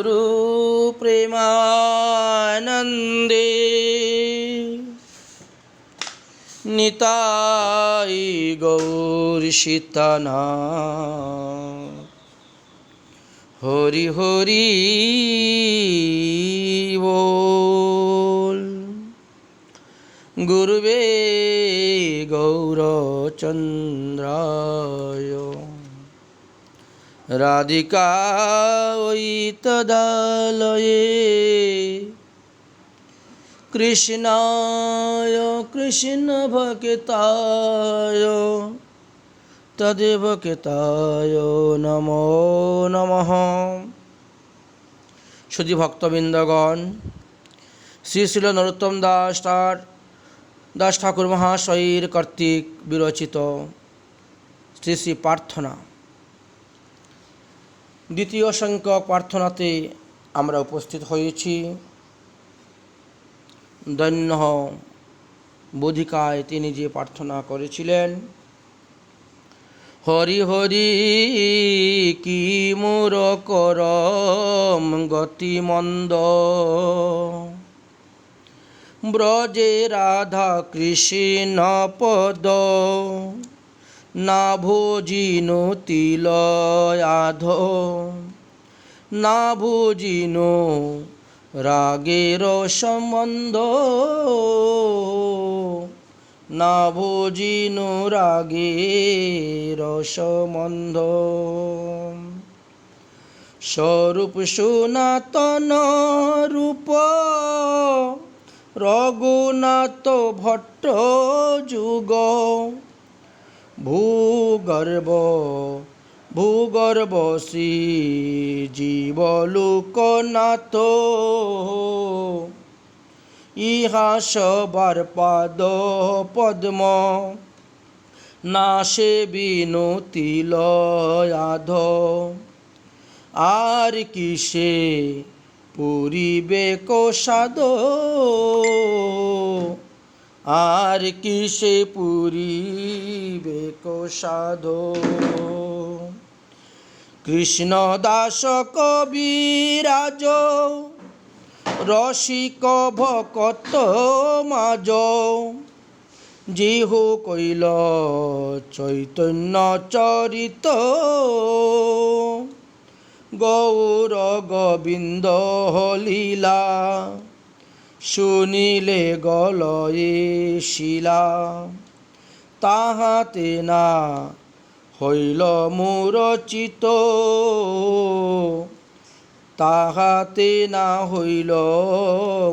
গুরু প্রেমানন্দে নিতাই গৌর সীতানাথ। হরি হরি বল। গুরুবে গৌরচন্দ্রায় রাধিকায় তদালয়ে কৃষ্ণায় কৃষ্ণ ভক্তায় তদেবকেতায় নমো নমঃ। সুধী ভক্তবৃন্দগণ, শ্রী শ্রীল নরোত্তম দাস ঠাকুর মহাশয়ের কর্তৃক বিরচিত শ্রী শ্রী প্রার্থনা দ্বিতীয় সংখ্যক প্রার্থনাতে আমরা উপস্থিত হয়েছি। দৈন্য বোধিকায় তিনি যে প্রার্থনা করেছিলেন, হরি হরি কি মোর করম গতি মন্দ, ব্রজে রাধা কৃষ্ণ পদ, না ভোজিনো তিলয়াধ, না ভোজিনো রাগের সম্বন্ধ, না ভোজিনো রাগের সম্বন্ধ। স্বরূপ সনাতন রূপ রঘুনাথ ভট্ট যুগ, ভূগর্ভ শ্রী জীবলোকনাথ, ইহা সবার পাদ পদ্ম, নাশে বিনু তিলয়াধ, আর কিসে পুরিবে কোষাদ, আর কিসে পুরিবে কোষাদ। কৃষ্ণ দাস কবিরাজ রসিক ভকত মাজ, জিহু কইল চৈতন্য চরিত, গৌর গোবিন্দ লীলা, শুনিলে গলয়ে শিলা, তাহাতে না হইল মূরচিত, তাহাতে না হইল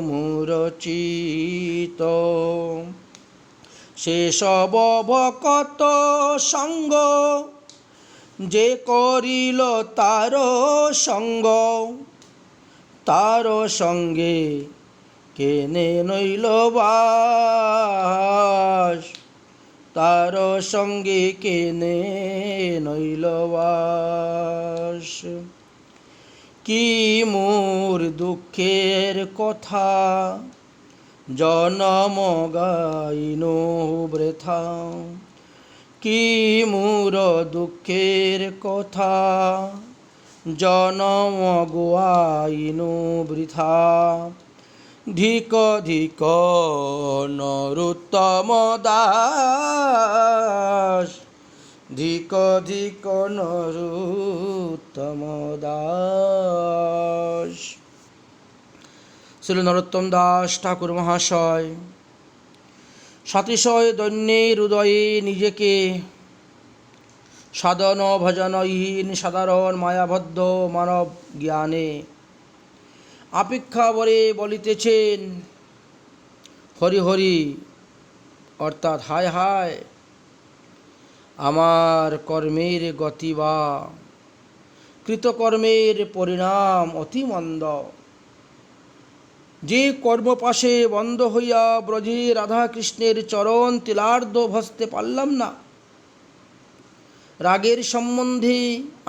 মূরচিত। সেসব ভকত সঙ্গ, যে করিল তার সঙ্গ, তার সঙ্গে কেনে নইল বাস, তার সঙ্গে কেনে নইল বাস। কি মোর দুঃখের কথা জনম গাইনো বৃথা, কি মোর দুঃখের কথা জনম গাইনো বৃথা। ধিক ধিক নরোত্তম দাস, ধিক ধিক নরোত্তম দাস। শ্রী নরোত্তম দাস ঠাকুর মহাশয় সাতিশয় দৈন্যের হৃদয়ে নিজেকে সাধন ভজনহীন সাধারণ মায়াবদ্ধ মানব জ্ঞানে আপেক্ষা বলে বলিতেছেন, হরি হরি অর্থাৎ হায় হায়, আমার কর্মের গতি বা কৃতকর্মের পরিণাম অতি মন্দ। যে কর্মপাশে বন্ধ হইয়া ব্রজে রাধাকৃষ্ণের চরণ তিলার্ধ ভসতে পারলাম না, রাগের সম্বন্ধে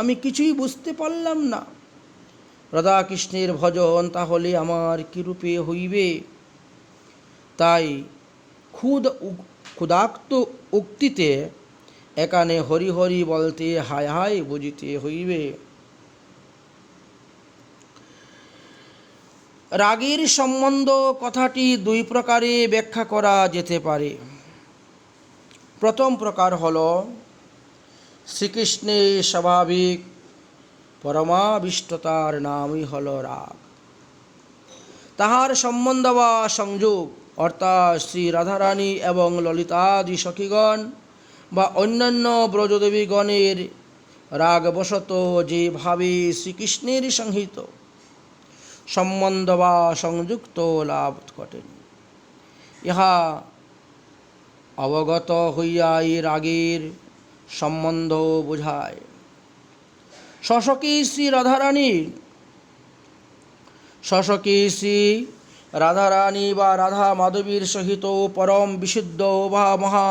আমি কিছুই বুঝতে পারলাম না, রাধাকৃষ্ণের ভজন তাহলে আমার কীরূপে হইবে? তাই ক্ষুদাক্ত উক্তিতে এখানে হরি হরি বলতে হায় হায় বুঝিতে হইবে। রাগের সম্বন্ধ কথাটি দুই প্রকারে ব্যাখ্যা করা যেতে পারে। প্রথম প্রকার হল শ্রীকৃষ্ণের স্বাভাবিক পরমাবিষ্টতার নামই হল রাগ। তাহার সম্বন্ধ বা সংযোগ অর্থাৎ শ্রী রাধারানী এবং ললিতাদি সখীগণ বা অন্যান্য ব্রজদেবীগণের রাগবশত যেভাবে শ্রীকৃষ্ণের সংহিত সম্বন্ধ বা সংযুক্ত লাভ ঘটেন, ইহা অবগত হইয়া এই রাগের সম্বন্ধ বোঝায়। শশকী শ্রী রাধারানী বা রাধা মাধবীর সহিত পরম বিশুদ্ধ বা মহা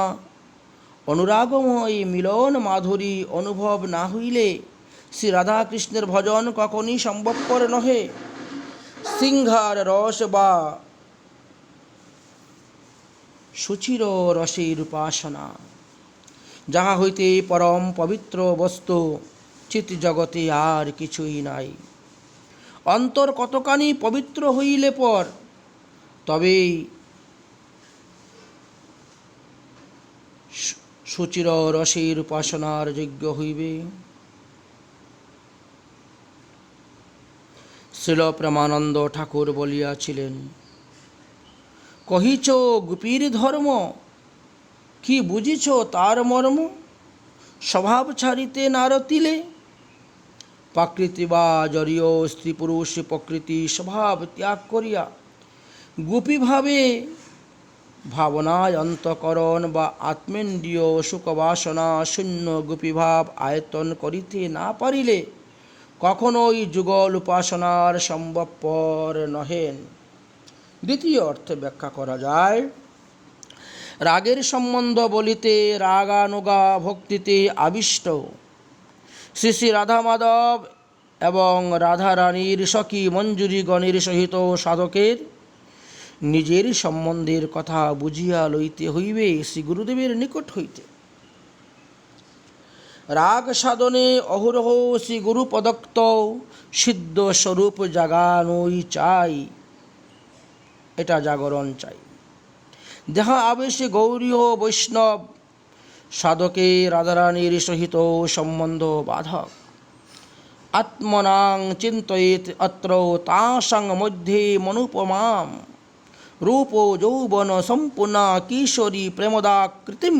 অনুরাগময় মিলন মাধুরী অনুভব না হইলে শ্রী রাধাকৃষ্ণের ভজন কখনই সম্ভবপর নহে। সিংহার রস বা সুচির রসের উপাসনা, যাহা হইতে পরম পবিত্র বস্তু চিৎ জগতে আর কিছুই নাই। অন্তর কতখানি পবিত্র হইলে পর তবেই সুচির রসের উপাসনার যোগ্য হইবে। শ্রীল প্রেমানন্দ ঠাকুর বলিয়াছিলেন, কহিছ গোপীর ধর্ম, কি বুঝিছ তার মর্ম? স্বভাব ছাড়িতে নারতিলে, প্রাকৃতি বা জড়ীয় স্ত্রী পুরুষ প্রকৃতি স্বভাব ত্যাগ করিয়া গোপীভাবে ভাবনায় অন্তঃকরণ বা আত্মেন্দ্রিয় সুখবাসনা শূন্য গোপীভাব আয়তন করিতে না পারিলে কখনোই যুগল উপাসনার সম্ভবপর নহেন। দ্বিতীয় অর্থে ব্যাখ্যা করা যায়, রাগের সম্বন্ধ বলিতে রাগানুগা ভক্তিতে আবিষ্ট শ্রী শ্রী রাধা মাধব এবং রাধারানীর সখী মঞ্জুরীগণের সহিত সাধকের নিজের সম্বন্ধের কথা বুঝিয়া লইতে হইবে শ্রী গুরুদেবের নিকট হইতে। রাগ সাধনে অহরহ শ্রী গুরু প্রদত্ত সিদ্ধ স্বরূপ জাগানোই চাই, এটা জাগরণ চাই। যাহা আবেশে গৌরীয় বৈষ্ণব সাধকে রাধারানীর সহিত সম্বন্ধ বাধক। আত্মনাং চিন্তয়েত অত্র তাসাং মধ্যে মনুপমাম রূপ যৌবন সম্পূর্ণা কিশোরী প্রেমদাকৃতিম,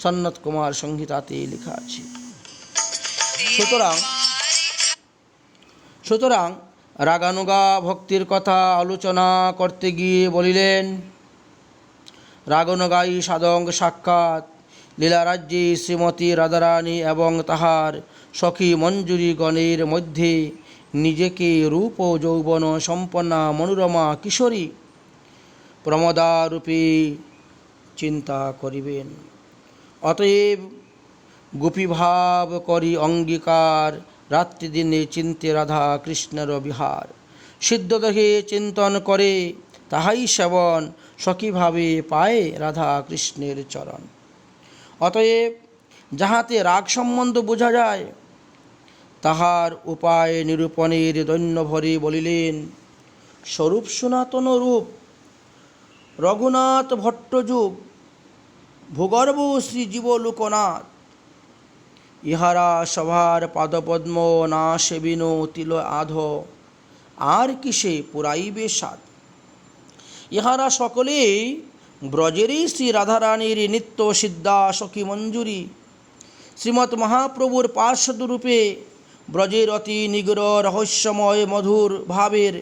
সন্নত কুমার সংহিতাতে লেখা আছে। সুতরাং রাগানুগা ভক্তির কথা আলোচনা করতে গিয়ে বলিলেন, রাগানুগাই সাধক সাক্ষাৎ লীলারাজ্যে শ্রীমতী রাধারানী এবং তাহার সখী মঞ্জুরীগণের মধ্যে নিজেকে রূপ যৌবন সম্পন্না মনোরমা কিশোরী প্রমদারূপে চিন্তা করিবেন। অতএব গোপীভাব করি অঙ্গীকার, রাত্রিদিনে চিন্তে রাধা কৃষ্ণের বিহার। সিদ্ধদেহে চিন্তন করে তাহাই সেবন, সখীভাবে পায় রাধা কৃষ্ণের চরণ। অতএব যাহাতে রাগ সম্বন্ধ বোঝা যায় তাহার উপায় নিরূপণের দৈন্য ভরে বলিলেন, স্বরূপ সনাতন রূপ রঘুনাথ ভট্টযুগ ভূগর্ভ শ্রীজীব লোকনাথ, ইহারা সভার পাদপদ্ম না সেবিন তিল আধ, আর কিসে পুরাইবে সাধ। ইহারা সকলেই ব্রজেরই শ্রী রাধারানীর নিত্য সিদ্ধা সখী মঞ্জুরী, শ্রীমৎ মহাপ্রভুর পার্শ্বদরূপে ব্রজের অতি নিগড় রহস্যময় মধুর ভাবের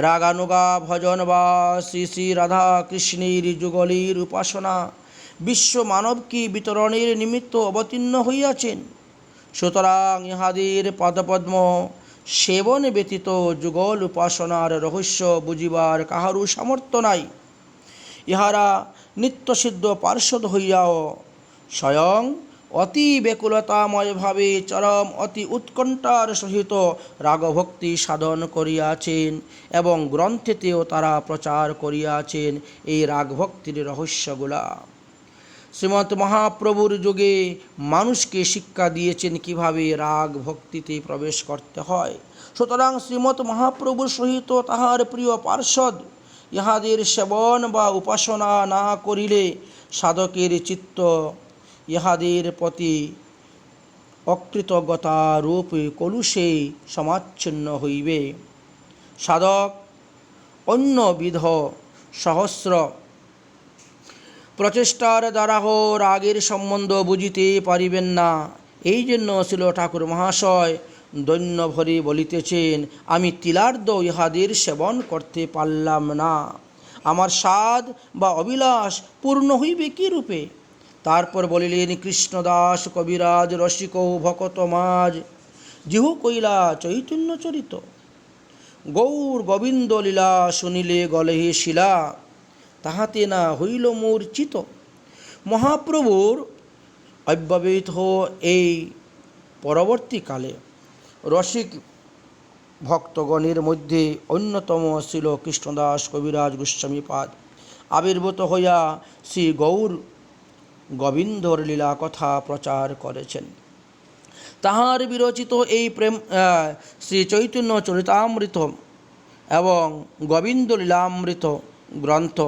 রাগানুগা ভজন বা শ্রী শ্রী রাধা কৃষ্ণের যুগলীর উপাসনা বিশ্ব মানবকে বিতরণের নিমিত্ত অবতীর্ণ হইয়াছেন। সুতরাং ইহাদের পদপদ্ম সেবন ব্যতীত যুগল উপাসনার রহস্য বুঝিবার কাহারও সামর্থ্য নাই। ইহারা নিত্যসিদ্ধ পার্ষদ হইয়াও স্বয়ং অতি ব্যাকুলতাময়ভাবে চরম অতি উৎকণ্ঠার সহিত রাগভক্তি সাধন করিয়াছেন এবং গ্রন্থেতেও তারা প্রচার করিয়াছেন এই রাগভক্তির রহস্যগুলা। শ্রীমৎ মহাপ্রভুর যুগে মানুষকে শিক্ষা দিয়েছেন কিভাবে রাগ ভক্তিতে প্রবেশ করতে হয়। সুতরাং শ্রীমৎ মহাপ্রভুর সহিত তাহার প্রিয় পার্ষদ ইহাদের সেবন বা উপাসনা না করিলে সাধকের চিত্ত ইহাদের প্রতি অকৃতজ্ঞতারূপ কলুষে সমাচ্ছন্ন হইবে। সাধক অন্যবিধ সহস্র প্রচেষ্টার দ্বারাহ রাগের সম্বন্ধ বুঝিতে পারিবেন না। এই জন্য শিল ঠাকুর মহাশয় দৈন্য ভরে বলিতেছেন, আমি তিলার্ধ ইহাদের সেবন করতে পারলাম না, আমার স্বাদ বা অভিলাষ পূর্ণ হইবে কি রূপে। তারপর বলিলেন, কৃষ্ণদাস কবিরাজ রসিক ভকত মাঝ জিহু কইলা চৈতন্য চরিত, গৌর গোবিন্দ লীলা শুনিলে গলেহে শিলা, তাহাতে না হইল মূর্ছিত। মহাপ্রভুর অব্যবহিত এই পরবর্তীকালে রসিক ভক্তগণের মধ্যে অন্যতম ছিল কৃষ্ণদাস কবিরাজ গোস্বামীপাদ। আবির্ভূত হইয়া শ্রী গৌর গোবিন্দর লীলা কথা প্রচার করেছেন। তাহার বিরচিত এই প্রেম শ্রী চৈতন্য চরিতামৃত এবং গোবিন্দ লীলামৃত গ্রন্থ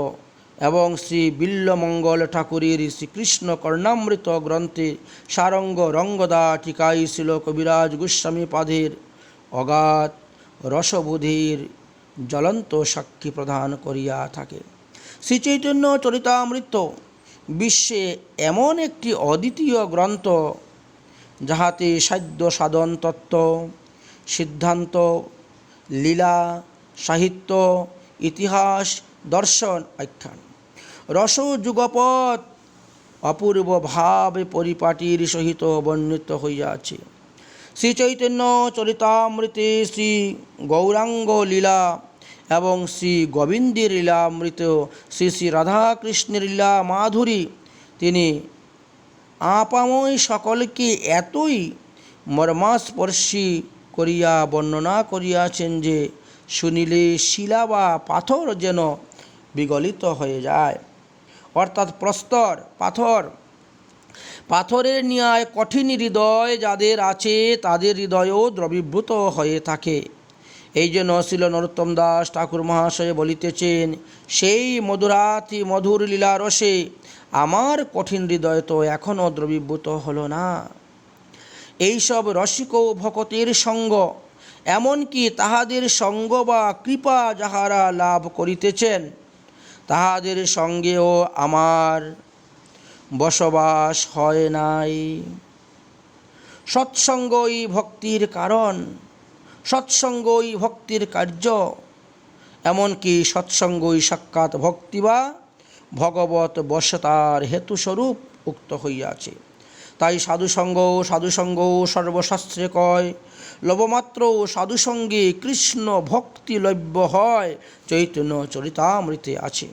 এবং শ্রী বিল্বমঙ্গল ঠাকুরের শ্রীকৃষ্ণ কর্ণামৃত গ্রন্থে সারঙ্গ রঙ্গদা টিকাই ছিল কবিরাজ গোস্বামীপাদের অগাধ রসবোধের জ্বলন্ত সাক্ষী প্রদান করিয়া থাকে। শ্রীচৈতন্য চরিতামৃত বিশ্বে এমন একটি অদ্বিতীয় গ্রন্থ, যাহাতে সাধ্য সাধন তত্ত্ব, সিদ্ধান্ত, লীলা, সাহিত্য, ইতিহাস, দর্শন, আখ্যান, রস যুগপৎ অপূর্ব ভাবে পরিপাটির সহিত বর্ণিত হইয়াছে। শ্রীচৈতন্য চরিতামৃতে শ্রী গৌরাঙ্গ লীলা এবং শ্রী গোবিন্দের লীলামৃত শ্রী শ্রী রাধাকৃষ্ণের লীলা মাধুরী তিনি আপাময় সকলকে এতই মর্মাস্পর্শী করিয়া বর্ণনা করিয়াছেন যে শুনিলে শিলা বা পাথর যেন বিগলিত হয়ে যায়। অর্থাৎ প্রস্তর পাথরের ন্যায় কঠিন হৃদয় যাদের আছে তাদের হৃদয়ও দ্রবীভূত হয়ে থাকে। এই জন্য শিল নরোত্তম দাস ঠাকুর মহাশয় বলিতেছেন, সেই মধুরাতি মধুর লীলা রসে আমার কঠিন হৃদয় তো এখনও দ্রবীভূত হলো না। এইসব রসিক ভকতের সঙ্গ, এমনকি তাহাদের সঙ্গ বা কৃপা যাহারা লাভ করিতেছেন, তাহাদের সঙ্গেও আমার বসবাস হয় নাই। সৎসঙ্গই ভক্তির কারণ, সৎসঙ্গই ভক্তির কার্য, এমনকি সৎসঙ্গই সাক্ষাৎ ভক্তি বা ভগবত বশতার হেতুস্বরূপ উক্ত হইয়াছে। তাই সাধুসঙ্গ সর্বশাস্ত্রে কয়, লবমাত্র সাধুসঙ্গে কৃষ্ণ ভক্তি লভ্য হয়, চৈতন্য চরিতামৃতে আছে।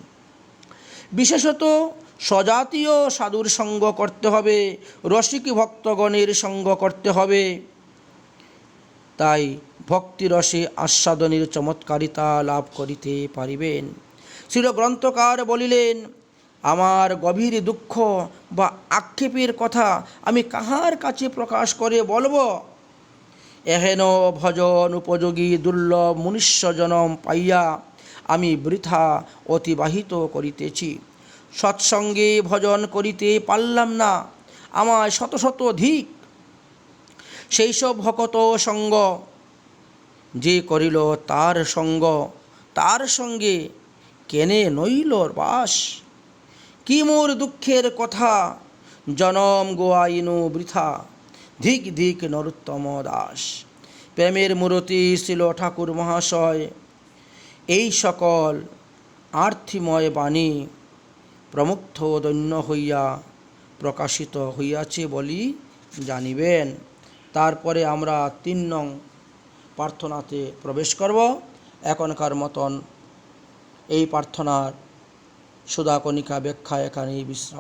বিশেষত স্বজাতীয় সাধুর সঙ্গ করতে হবে, রসিক ভক্তগণের সঙ্গ করতে হবে। তাই ভক্তিরসে আস্বাদনের চমৎকারিতা লাভ করিতে পারিবেন। শ্রীল গ্রন্থকার বলিলেন, আমার গভীর দুঃখ বা আক্ষেপের কথা আমি কাহার কাছে প্রকাশ করে বলব? এহেন ভজন উপযোগী দুর্লভ মনুষ্য জনম পাইয়া আমি বৃথা অতিবাহিত করিতেছি। সৎসঙ্গে ভজন করিতে পারলাম না, আমায় শত শত ধিক। সেই সব ভকত সঙ্গ যে করিল তার সঙ্গে কেনে নইল বাস। কি মোর দুঃখের কথা, জনম গোয়াইনু বৃথা, ধিক ধিক নরোত্তম দাস। প্রেমের মূরতি শিল ঠাকুর মহাশয় এই সকল আর্থিময় বাণী প্রমুগ্ধ দৈন্য হইয়া প্রকাশিত হইয়াছে বলি জানিবেন। তারপরে আমরা 3 নং প্রার্থনাতে প্রবেশ করব। এখনকার মতন এই প্রার্থনার সুধাকণিকা ব্যাখ্যা এখানেই বিশ্রাম।